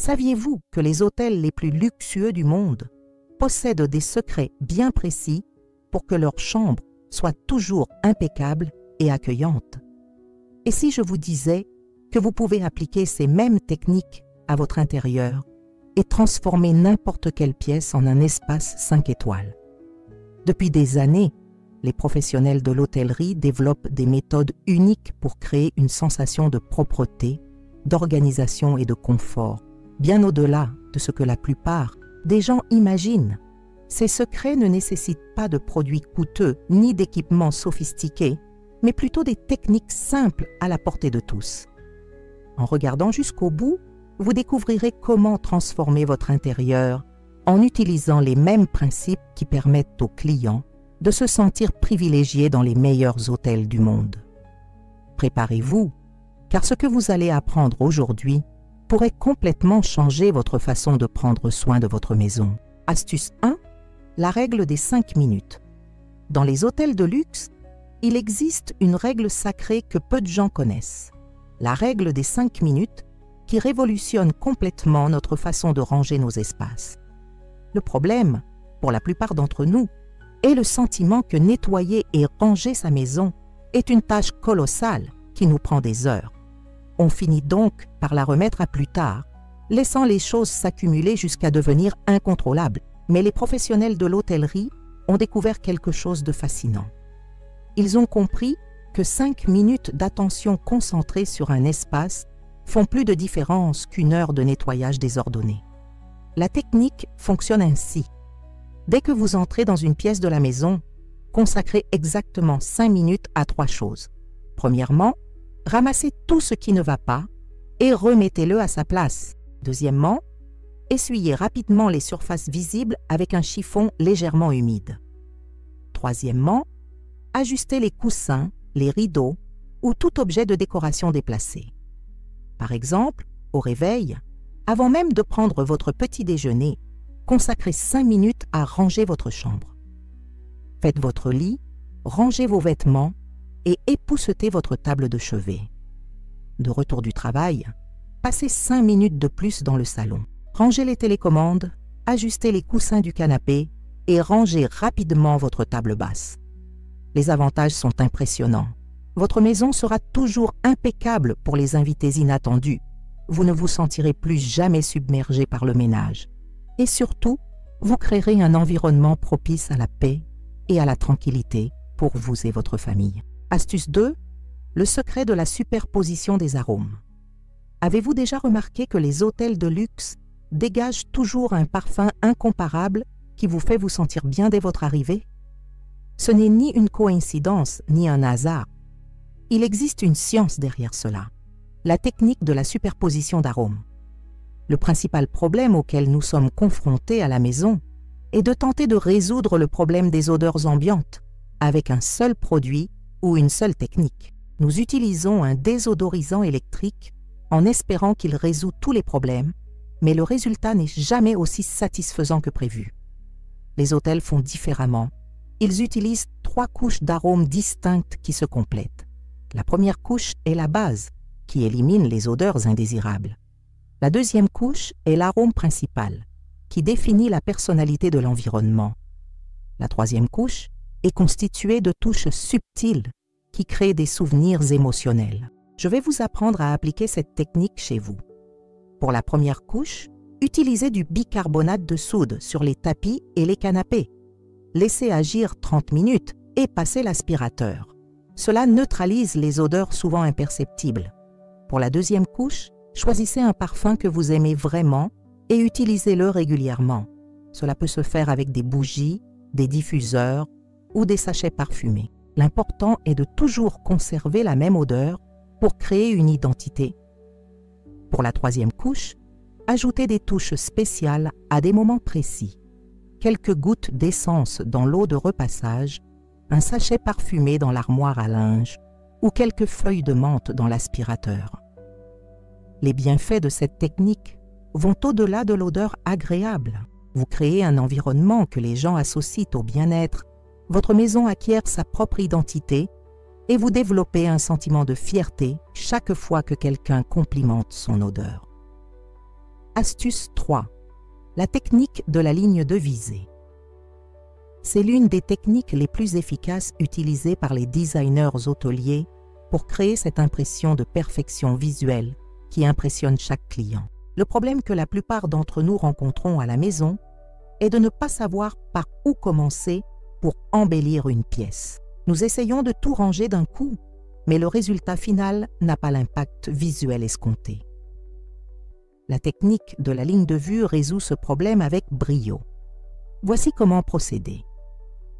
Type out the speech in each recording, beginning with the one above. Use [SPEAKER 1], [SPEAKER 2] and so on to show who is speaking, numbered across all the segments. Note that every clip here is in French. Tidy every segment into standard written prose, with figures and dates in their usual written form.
[SPEAKER 1] Saviez-vous que les hôtels les plus luxueux du monde possèdent des secrets bien précis pour que leur chambre soit toujours impeccable et accueillante? Et si je vous disais que vous pouvez appliquer ces mêmes techniques à votre intérieur et transformer n'importe quelle pièce en un espace 5 étoiles? Depuis des années, les professionnels de l'hôtellerie développent des méthodes uniques pour créer une sensation de propreté, d'organisation et de confort, bien au-delà de ce que la plupart des gens imaginent. Ces secrets ne nécessitent pas de produits coûteux ni d'équipements sophistiqués, mais plutôt des techniques simples à la portée de tous. En regardant jusqu'au bout, vous découvrirez comment transformer votre intérieur en utilisant les mêmes principes qui permettent aux clients de se sentir privilégiés dans les meilleurs hôtels du monde. Préparez-vous, car ce que vous allez apprendre aujourd'hui pourrait complètement changer votre façon de prendre soin de votre maison. Astuce 1, la règle des 5 minutes. Dans les hôtels de luxe, il existe une règle sacrée que peu de gens connaissent. La règle des 5 minutes qui révolutionne complètement notre façon de ranger nos espaces. Le problème, pour la plupart d'entre nous, est le sentiment que nettoyer et ranger sa maison est une tâche colossale qui nous prend des heures. On finit donc par la remettre à plus tard, laissant les choses s'accumuler jusqu'à devenir incontrôlables. Mais les professionnels de l'hôtellerie ont découvert quelque chose de fascinant. Ils ont compris que 5 minutes d'attention concentrée sur un espace font plus de différence qu'une heure de nettoyage désordonné. La technique fonctionne ainsi. Dès que vous entrez dans une pièce de la maison, consacrez exactement 5 minutes à 3 choses. Premièrement, ramassez tout ce qui ne va pas et remettez-le à sa place. Deuxièmement, essuyez rapidement les surfaces visibles avec un chiffon légèrement humide. Troisièmement, ajustez les coussins, les rideaux ou tout objet de décoration déplacé. Par exemple, au réveil, avant même de prendre votre petit déjeuner, consacrez 5 minutes à ranger votre chambre. Faites votre lit, rangez vos vêtements et époussetez votre table de chevet. De retour du travail, passez 5 minutes de plus dans le salon. Rangez les télécommandes, ajustez les coussins du canapé et rangez rapidement votre table basse. Les avantages sont impressionnants. Votre maison sera toujours impeccable pour les invités inattendus. Vous ne vous sentirez plus jamais submergé par le ménage. Et surtout, vous créerez un environnement propice à la paix et à la tranquillité pour vous et votre famille. Astuce 2, le secret de la superposition des arômes. Avez-vous déjà remarqué que les hôtels de luxe dégagent toujours un parfum incomparable qui vous fait vous sentir bien dès votre arrivée? Ce n'est ni une coïncidence ni un hasard. Il existe une science derrière cela, la technique de la superposition d'arômes. Le principal problème auquel nous sommes confrontés à la maison est de tenter de résoudre le problème des odeurs ambiantes avec un seul produit ou une seule technique. Nous utilisons un désodorisant électrique en espérant qu'il résout tous les problèmes, mais le résultat n'est jamais aussi satisfaisant que prévu. Les hôtels font différemment. Ils utilisent 3 couches d'arômes distinctes qui se complètent. La première couche est la base, qui élimine les odeurs indésirables. La deuxième couche est l'arôme principal, qui définit la personnalité de l'environnement. La troisième couche est constituée de touches subtiles qui créent des souvenirs émotionnels. Je vais vous apprendre à appliquer cette technique chez vous. Pour la première couche, utilisez du bicarbonate de soude sur les tapis et les canapés. Laissez agir 30 minutes et passez l'aspirateur. Cela neutralise les odeurs souvent imperceptibles. Pour la deuxième couche, choisissez un parfum que vous aimez vraiment et utilisez-le régulièrement. Cela peut se faire avec des bougies, des diffuseurs ou des sachets parfumés. L'important est de toujours conserver la même odeur pour créer une identité. Pour la troisième couche, ajoutez des touches spéciales à des moments précis. Quelques gouttes d'essence dans l'eau de repassage, un sachet parfumé dans l'armoire à linge ou quelques feuilles de menthe dans l'aspirateur. Les bienfaits de cette technique vont au-delà de l'odeur agréable. Vous créez un environnement que les gens associent au bien-être, votre maison acquiert sa propre identité et vous développez un sentiment de fierté chaque fois que quelqu'un complimente son odeur. Astuce 3. La technique de la ligne de visée. C'est l'une des techniques les plus efficaces utilisées par les designers hôteliers pour créer cette impression de perfection visuelle qui impressionne chaque client. Le problème que la plupart d'entre nous rencontrons à la maison est de ne pas savoir par où commencer pour embellir une pièce. Nous essayons de tout ranger d'un coup, mais le résultat final n'a pas l'impact visuel escompté. La technique de la ligne de vue résout ce problème avec brio. Voici comment procéder.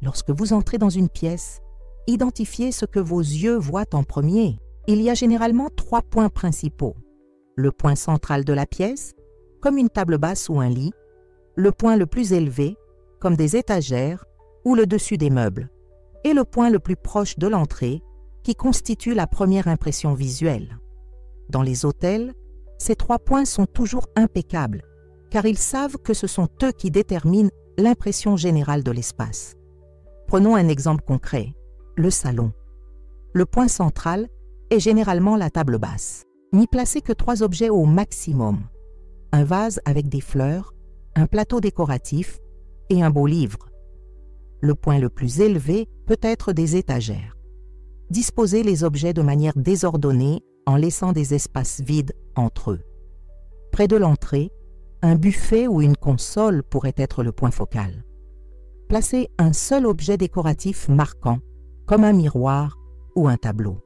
[SPEAKER 1] Lorsque vous entrez dans une pièce, identifiez ce que vos yeux voient en premier. Il y a généralement 3 points principaux. Le point central de la pièce, comme une table basse ou un lit, le point le plus élevé, comme des étagères ou le dessus des meubles, et le point le plus proche de l'entrée, qui constitue la première impression visuelle. Dans les hôtels, ces 3 points sont toujours impeccables, car ils savent que ce sont eux qui déterminent l'impression générale de l'espace. Prenons un exemple concret, le salon. Le point central est généralement la table basse. N'y placez que 3 objets au maximum. Un vase avec des fleurs, un plateau décoratif et un beau livre. Le point le plus élevé peut être des étagères. Disposez les objets de manière désordonnée en laissant des espaces vides entre eux. Près de l'entrée, un buffet ou une console pourrait être le point focal. Placez un seul objet décoratif marquant, comme un miroir ou un tableau.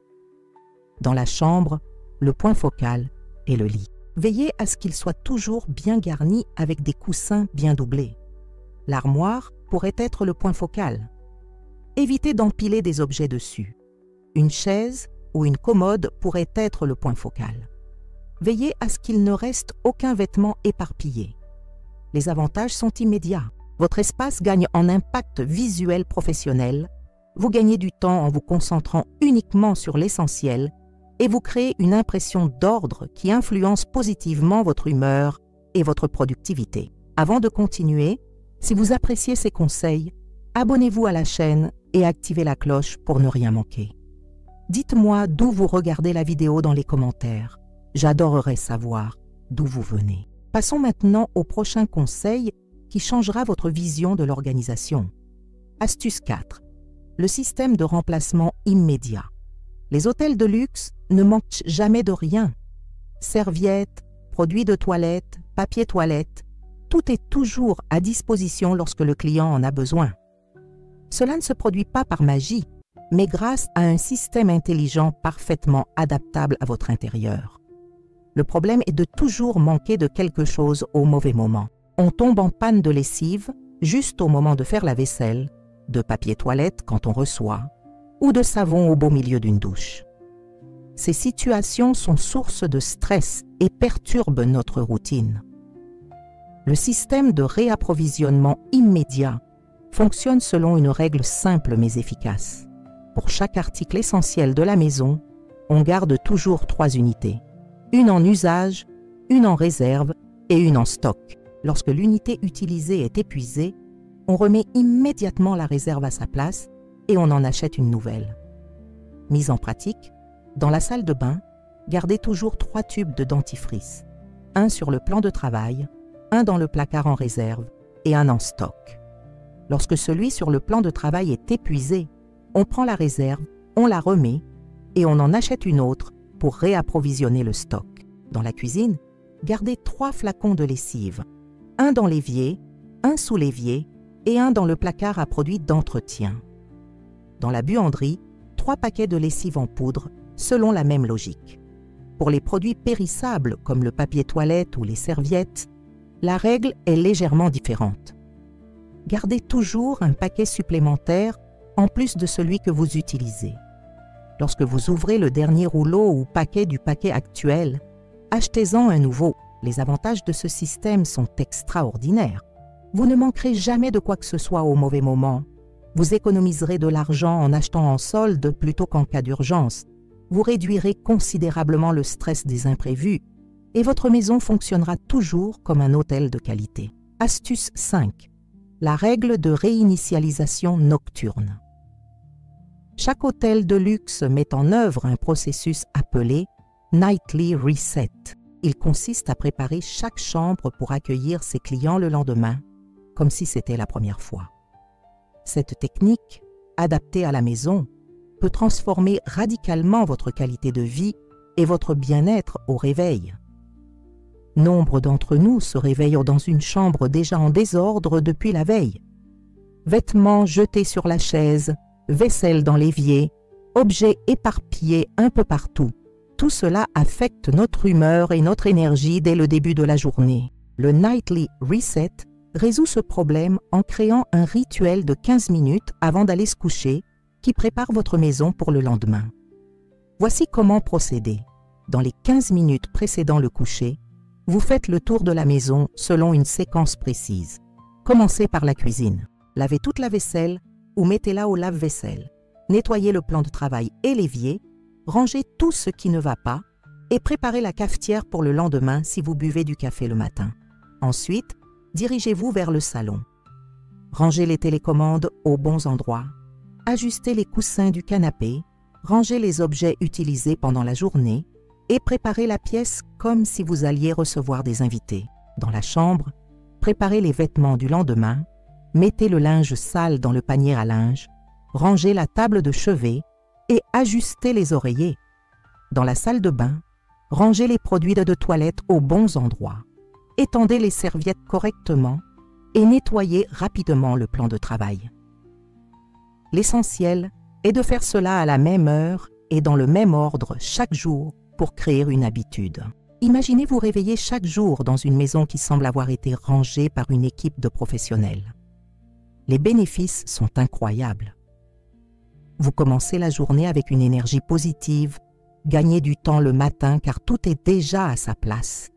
[SPEAKER 1] Dans la chambre, le point focal est le lit. Veillez à ce qu'il soit toujours bien garni avec des coussins bien doublés. L'armoire pourrait être le point focal. Évitez d'empiler des objets dessus. Une chaise ou une commode pourrait être le point focal. Veillez à ce qu'il ne reste aucun vêtement éparpillé. Les avantages sont immédiats. Votre espace gagne en impact visuel professionnel, vous gagnez du temps en vous concentrant uniquement sur l'essentiel et vous créez une impression d'ordre qui influence positivement votre humeur et votre productivité. Avant de continuer, si vous appréciez ces conseils, abonnez-vous à la chaîne et activez la cloche pour ne rien manquer. Dites-moi d'où vous regardez la vidéo dans les commentaires. J'adorerais savoir d'où vous venez. Passons maintenant au prochain conseil qui changera votre vision de l'organisation. Astuce 4. Le système de remplacement immédiat. Les hôtels de luxe ne manquent jamais de rien. Serviettes, produits de toilette, papier toilette, tout est toujours à disposition lorsque le client en a besoin. Cela ne se produit pas par magie, mais grâce à un système intelligent parfaitement adaptable à votre intérieur. Le problème est de toujours manquer de quelque chose au mauvais moment. On tombe en panne de lessive juste au moment de faire la vaisselle, de papier toilette quand on reçoit, ou de savon au beau milieu d'une douche. Ces situations sont source de stress et perturbent notre routine. Le système de réapprovisionnement immédiat fonctionne selon une règle simple mais efficace. Pour chaque article essentiel de la maison, on garde toujours 3 unités. Une en usage, une en réserve et une en stock. Lorsque l'unité utilisée est épuisée, on remet immédiatement la réserve à sa place et on en achète une nouvelle. Mise en pratique, dans la salle de bain, gardez toujours 3 tubes de dentifrice. Un sur le plan de travail, un dans le placard en réserve et un en stock. Lorsque celui sur le plan de travail est épuisé, on prend la réserve, on la remet et on en achète une autre pour réapprovisionner le stock. Dans la cuisine, gardez 3 flacons de lessive, un dans l'évier, un sous l'évier et un dans le placard à produits d'entretien. Dans la buanderie, 3 paquets de lessive en poudre selon la même logique. Pour les produits périssables comme le papier toilette ou les serviettes, la règle est légèrement différente. Gardez toujours un paquet supplémentaire en plus de celui que vous utilisez. Lorsque vous ouvrez le dernier rouleau ou paquet du paquet actuel, achetez-en un nouveau. Les avantages de ce système sont extraordinaires. Vous ne manquerez jamais de quoi que ce soit au mauvais moment. Vous économiserez de l'argent en achetant en solde plutôt qu'en cas d'urgence. Vous réduirez considérablement le stress des imprévus et votre maison fonctionnera toujours comme un hôtel de qualité. Astuce 5. La règle de réinitialisation nocturne. Chaque hôtel de luxe met en œuvre un processus appelé Nightly Reset. il consiste à préparer chaque chambre pour accueillir ses clients le lendemain, comme si c'était la première fois. Cette technique, adaptée à la maison, peut transformer radicalement votre qualité de vie et votre bien-être au réveil. Nombre d'entre nous se réveillent dans une chambre déjà en désordre depuis la veille. Vêtements jetés sur la chaise, vaisselle dans l'évier, objets éparpillés un peu partout. Tout cela affecte notre humeur et notre énergie dès le début de la journée. Le Nightly Reset résout ce problème en créant un rituel de 15 minutes avant d'aller se coucher qui prépare votre maison pour le lendemain. Voici comment procéder. Dans les 15 minutes précédant le coucher, vous faites le tour de la maison selon une séquence précise. Commencez par la cuisine. Lavez toute la vaisselle ou mettez-la au lave-vaisselle. Nettoyez le plan de travail et l'évier. Rangez tout ce qui ne va pas et préparez la cafetière pour le lendemain si vous buvez du café le matin. Ensuite, dirigez-vous vers le salon. Rangez les télécommandes aux bons endroits. Ajustez les coussins du canapé. Rangez les objets utilisés pendant la journée et préparez la pièce comme si vous alliez recevoir des invités. Dans la chambre, préparez les vêtements du lendemain. Mettez le linge sale dans le panier à linge. Rangez la table de chevet et ajustez les oreillers. Dans la salle de bain, rangez les produits de toilette aux bons endroits. Étendez les serviettes correctement et nettoyez rapidement le plan de travail. L'essentiel est de faire cela à la même heure et dans le même ordre chaque jour pour créer une habitude. Imaginez vous réveiller chaque jour dans une maison qui semble avoir été rangée par une équipe de professionnels. Les bénéfices sont incroyables. Vous commencez la journée avec une énergie positive, gagnez du temps le matin car tout est déjà à sa place.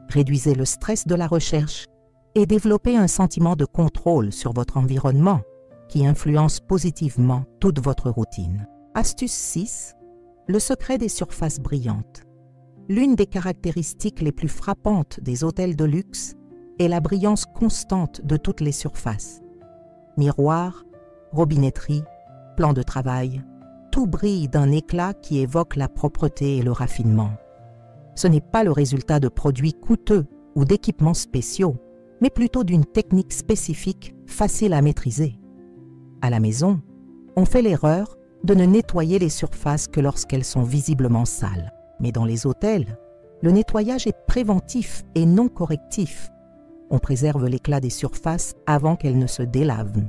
[SPEAKER 1] Réduisez le stress de la recherche et développez un sentiment de contrôle sur votre environnement qui influence positivement toute votre routine. Astuce 6. Le secret des surfaces brillantes. L'une des caractéristiques les plus frappantes des hôtels de luxe est la brillance constante de toutes les surfaces. Miroirs, robinetterie, plan de travail, tout brille d'un éclat qui évoque la propreté et le raffinement. Ce n'est pas le résultat de produits coûteux ou d'équipements spéciaux, mais plutôt d'une technique spécifique facile à maîtriser. À la maison, on fait l'erreur de ne nettoyer les surfaces que lorsqu'elles sont visiblement sales. Mais dans les hôtels, le nettoyage est préventif et non correctif. On préserve l'éclat des surfaces avant qu'elles ne se délavent.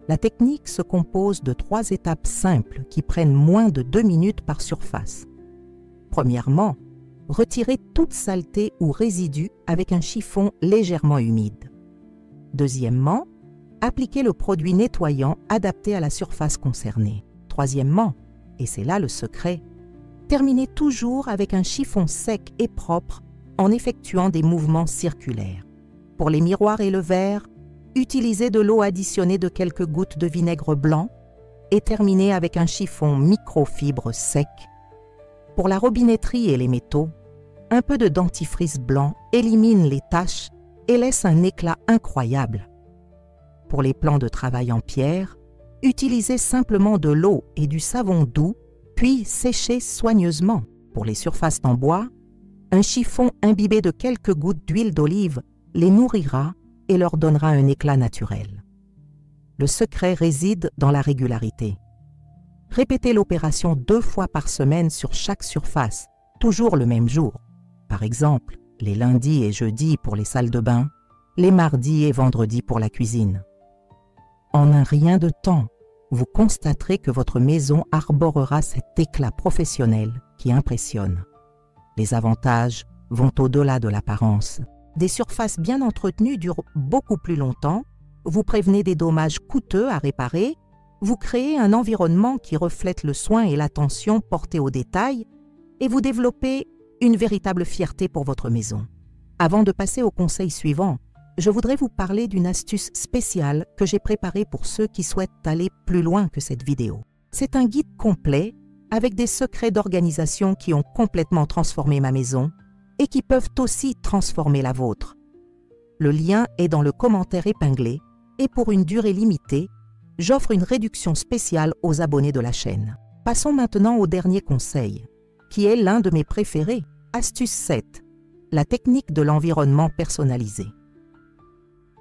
[SPEAKER 1] La technique se compose de 3 étapes simples qui prennent moins de 2 minutes par surface. Premièrement, retirez toute saleté ou résidu avec un chiffon légèrement humide. Deuxièmement, appliquez le produit nettoyant adapté à la surface concernée. Troisièmement, et c'est là le secret, terminez toujours avec un chiffon sec et propre en effectuant des mouvements circulaires. Pour les miroirs et le verre, utilisez de l'eau additionnée de quelques gouttes de vinaigre blanc et terminez avec un chiffon microfibre sec. Pour la robinetterie et les métaux, un peu de dentifrice blanc élimine les taches et laisse un éclat incroyable. Pour les plans de travail en pierre, utilisez simplement de l'eau et du savon doux, puis séchez soigneusement. Pour les surfaces en bois, un chiffon imbibé de quelques gouttes d'huile d'olive les nourrira et leur donnera un éclat naturel. Le secret réside dans la régularité. Répétez l'opération 2 fois par semaine sur chaque surface, toujours le même jour. Par exemple, les lundis et jeudis pour les salles de bain, les mardis et vendredis pour la cuisine. En un rien de temps, vous constaterez que votre maison arborera cet éclat professionnel qui impressionne. Les avantages vont au-delà de l'apparence. Des surfaces bien entretenues durent beaucoup plus longtemps, vous prévenez des dommages coûteux à réparer, vous créez un environnement qui reflète le soin et l'attention portés aux détails et vous développez une véritable fierté pour votre maison. Avant de passer au conseil suivant, je voudrais vous parler d'une astuce spéciale que j'ai préparée pour ceux qui souhaitent aller plus loin que cette vidéo. C'est un guide complet avec des secrets d'organisation qui ont complètement transformé ma maison et qui peuvent aussi transformer la vôtre. Le lien est dans le commentaire épinglé et pour une durée limitée, j'offre une réduction spéciale aux abonnés de la chaîne. Passons maintenant au dernier conseil, qui est l'un de mes préférés, astuce 7. la technique de l'environnement personnalisé.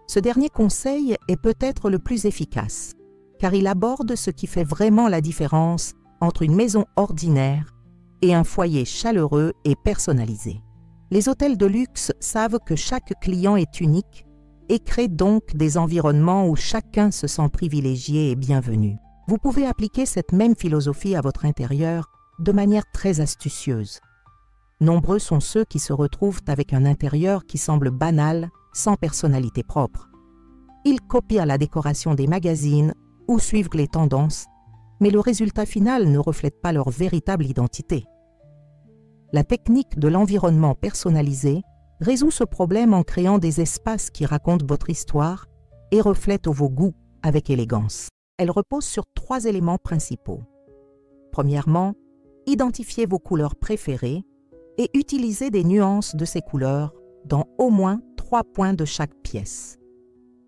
[SPEAKER 1] Ce dernier conseil est peut-être le plus efficace, car il aborde ce qui fait vraiment la différence entre une maison ordinaire et un foyer chaleureux et personnalisé. Les hôtels de luxe savent que chaque client est unique et créent donc des environnements où chacun se sent privilégié et bienvenu. Vous pouvez appliquer cette même philosophie à votre intérieur de manière très astucieuse. Nombreux sont ceux qui se retrouvent avec un intérieur qui semble banal, sans personnalité propre. Ils copient la décoration des magazines ou suivent les tendances, mais le résultat final ne reflète pas leur véritable identité. La technique de l'environnement personnalisé résout ce problème en créant des espaces qui racontent votre histoire et reflètent vos goûts avec élégance. Elle repose sur 3 éléments principaux. Premièrement, identifiez vos couleurs préférées et utilisez des nuances de ces couleurs dans au moins 3 points de chaque pièce.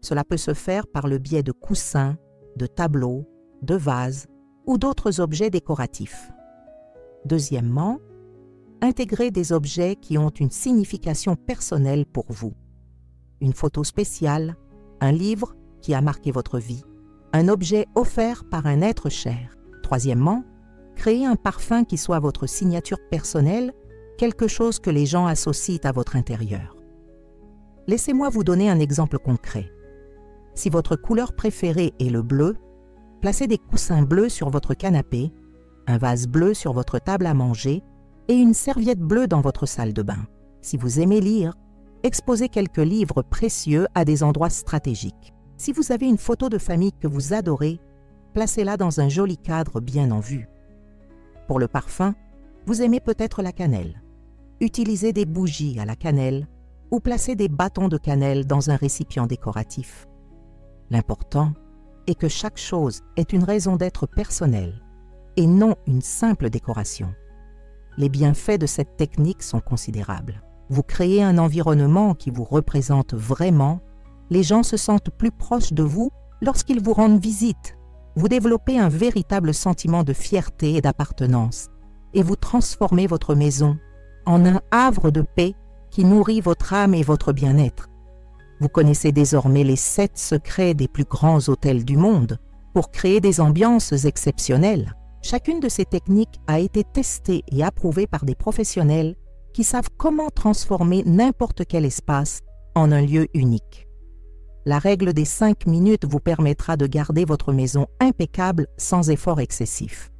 [SPEAKER 1] Cela peut se faire par le biais de coussins, de tableaux, de vases ou d'autres objets décoratifs. Deuxièmement, intégrez des objets qui ont une signification personnelle pour vous. Une photo spéciale, un livre qui a marqué votre vie, un objet offert par un être cher. Troisièmement, créez un parfum qui soit votre signature personnelle, quelque chose que les gens associent à votre intérieur. Laissez-moi vous donner un exemple concret. Si votre couleur préférée est le bleu, placez des coussins bleus sur votre canapé, un vase bleu sur votre table à manger et une serviette bleue dans votre salle de bain. Si vous aimez lire, exposez quelques livres précieux à des endroits stratégiques. Si vous avez une photo de famille que vous adorez, placez-la dans un joli cadre bien en vue. Pour le parfum, vous aimez peut-être la cannelle. Utilisez des bougies à la cannelle ou placez des bâtons de cannelle dans un récipient décoratif. L'important est que chaque chose ait une raison d'être personnelle et non une simple décoration. Les bienfaits de cette technique sont considérables. Vous créez un environnement qui vous représente vraiment, les gens se sentent plus proches de vous lorsqu'ils vous rendent visite. Vous développez un véritable sentiment de fierté et d'appartenance et vous transformez votre maison en un havre de paix qui nourrit votre âme et votre bien-être. Vous connaissez désormais les 7 secrets des plus grands hôtels du monde pour créer des ambiances exceptionnelles. Chacune de ces techniques a été testée et approuvée par des professionnels qui savent comment transformer n'importe quel espace en un lieu unique. La règle des 5 minutes vous permettra de garder votre maison impeccable sans effort excessif.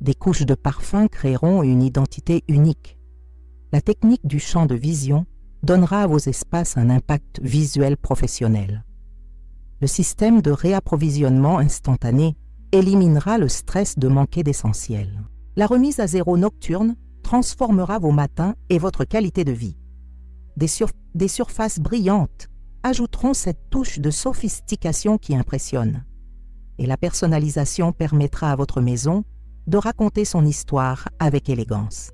[SPEAKER 1] Des couches de parfum créeront une identité unique. La technique du champ de vision donnera à vos espaces un impact visuel professionnel. Le système de réapprovisionnement instantané éliminera le stress de manquer d'essentiel. La remise à zéro nocturne transformera vos matins et votre qualité de vie. Des surfaces brillantes ajouteront cette touche de sophistication qui impressionne. Et la personnalisation permettra à votre maison de raconter son histoire avec élégance.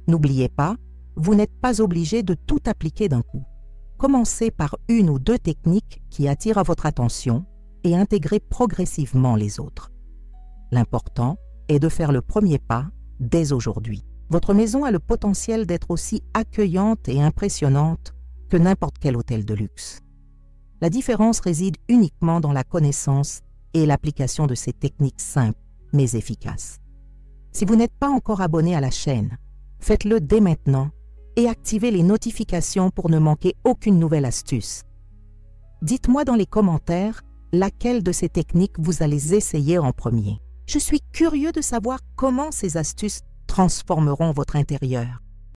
[SPEAKER 1] N'oubliez pas, vous n'êtes pas obligé de tout appliquer d'un coup. Commencez par 1 ou 2 techniques qui attirent votre attention et intégrez progressivement les autres. L'important est de faire le premier pas dès aujourd'hui. Votre maison a le potentiel d'être aussi accueillante et impressionnante que n'importe quel hôtel de luxe. La différence réside uniquement dans la connaissance et l'application de ces techniques simples mais efficaces. Si vous n'êtes pas encore abonné à la chaîne, faites-le dès maintenant et activez les notifications pour ne manquer aucune nouvelle astuce. Dites-moi dans les commentaires laquelle de ces techniques vous allez essayer en premier. Je suis curieux de savoir comment ces astuces transformeront votre intérieur.